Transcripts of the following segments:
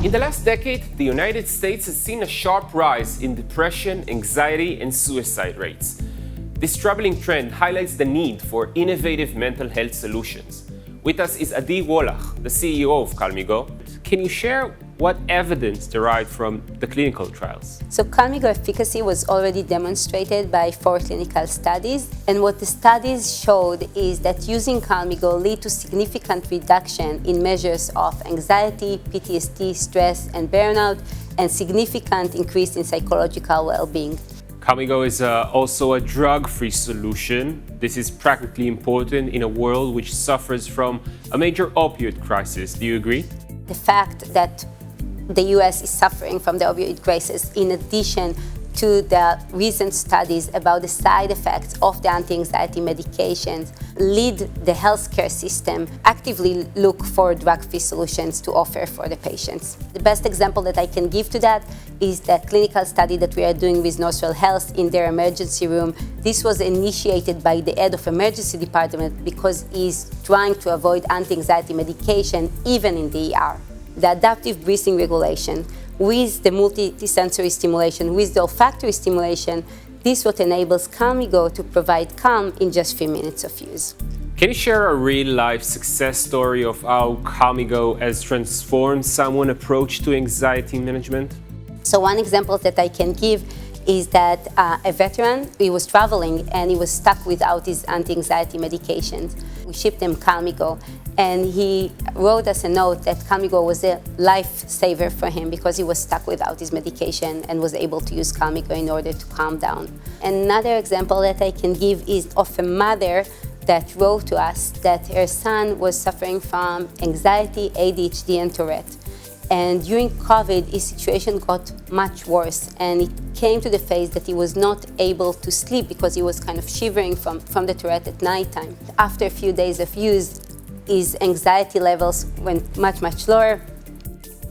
In the last decade, the United States has seen a sharp rise in depression, anxiety, and suicide rates. This troubling trend highlights the need for innovative mental health solutions. With us is Wallach, the CEO of CalmiGo. Can you share what evidence derived from the clinical trials? So CalmiGo efficacy was already demonstrated by 4 clinical studies, and what the studies showed is that using CalmiGo lead to significant reduction in measures of anxiety, PTSD, stress, and burnout, and significant increase in psychological well-being. CalmiGo is also a drug-free solution. This is practically important in a world which suffers from a major opioid crisis. Do you agree? The fact that the US is suffering from the opioid crisis, in addition to the recent studies about the side effects of the anti-anxiety medications, lead the healthcare system actively look for drug-free solutions to offer for the patients. The best example that I can give to that is the clinical study that we are doing with Northwell Health in their emergency room. This was initiated by the head of emergency department because he's trying to avoid anti-anxiety medication even in the ER. The adaptive breathing regulation with the multisensory stimulation, with the olfactory stimulation, this is what enables CalmiGo to provide calm in just 3 minutes of use. Can you share a real-life success story of how CalmiGo has transformed someone's approach to anxiety management? So one example that I can give is that a veteran, he was traveling and he was stuck without his anti-anxiety medications. We shipped him CalmiGo, and he wrote us a note that CalmiGo was a lifesaver for him because he was stuck without his medication and was able to use CalmiGo in order to calm down. Another example that I can give is of a mother that wrote to us that her son was suffering from anxiety, ADHD, and Tourette. And during COVID, his situation got much worse, and it came to the phase that he was not able to sleep because he was kind of shivering from the Tourette at nighttime. After a few days of use, his anxiety levels went much lower,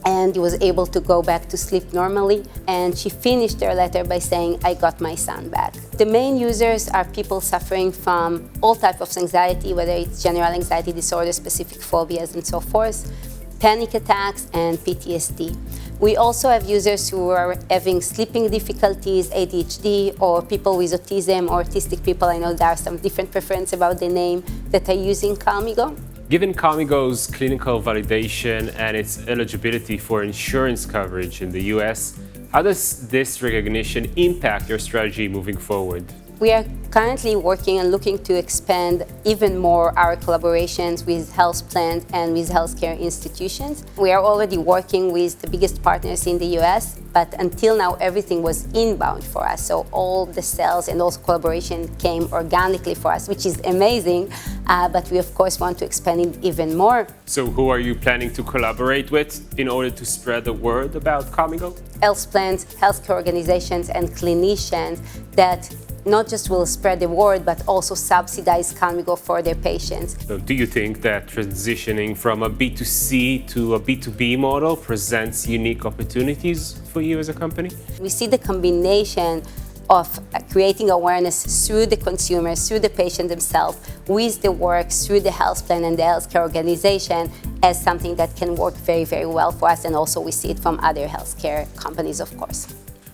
and he was able to go back to sleep normally. And she finished her letter by saying, "I got my son back." The main users are people suffering from all types of anxiety, whether it's general anxiety disorder, specific phobias, and so forth, panic attacks, and PTSD. We also have users who are having sleeping difficulties, ADHD, or people with autism or autistic people. I know there are some different preferences about the name that are using CalmiGo. Given CalmiGo's clinical validation and its eligibility for insurance coverage in the US, how does this recognition impact your strategy moving forward? We are currently working and looking to expand even more our collaborations with health plans and with healthcare institutions. We are already working with the biggest partners in the US, but until now everything was inbound for us. So all the sales and also collaboration came organically for us, which is amazing, but we of course want to expand it even more. So who are you planning to collaborate with in order to spread the word about CalmiGo? Health plans, healthcare organizations, and clinicians that not just will spread the word, but also subsidize CalmiGo for their patients. So do you think that transitioning from a B2C to a B2B model presents unique opportunities for you as a company? We see the combination of creating awareness through the consumers, through the patient themselves, with the work, through the health plan and the healthcare organization as something that can work very well for us, and also we see it from other healthcare companies, of course.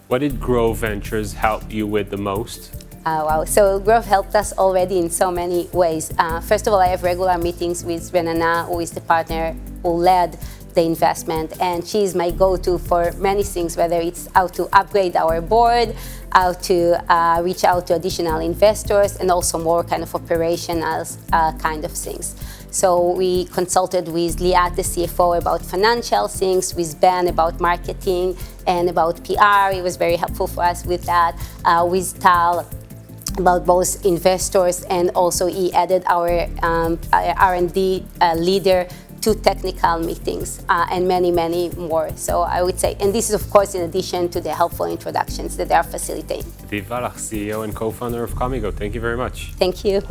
What did Grow Ventures help you with the most? Wow, so Growth helped us already in so many ways. First of all, I have regular meetings with Renana, who is the partner who led the investment, and she is my go-to for many things, whether it's how to upgrade our board, how to reach out to additional investors, and also more kind of operational kind of things. So we consulted with Liat, the CFO, about financial things, with Ben about marketing and about PR. He was very helpful for us with that. With Tal about both investors, and also he added our R&D leader to technical meetings and many more. So I would say, and this is of course in addition to the helpful introductions that they are facilitating. Wallach, CEO and co-founder of CalmiGo. Thank you very much. Thank you.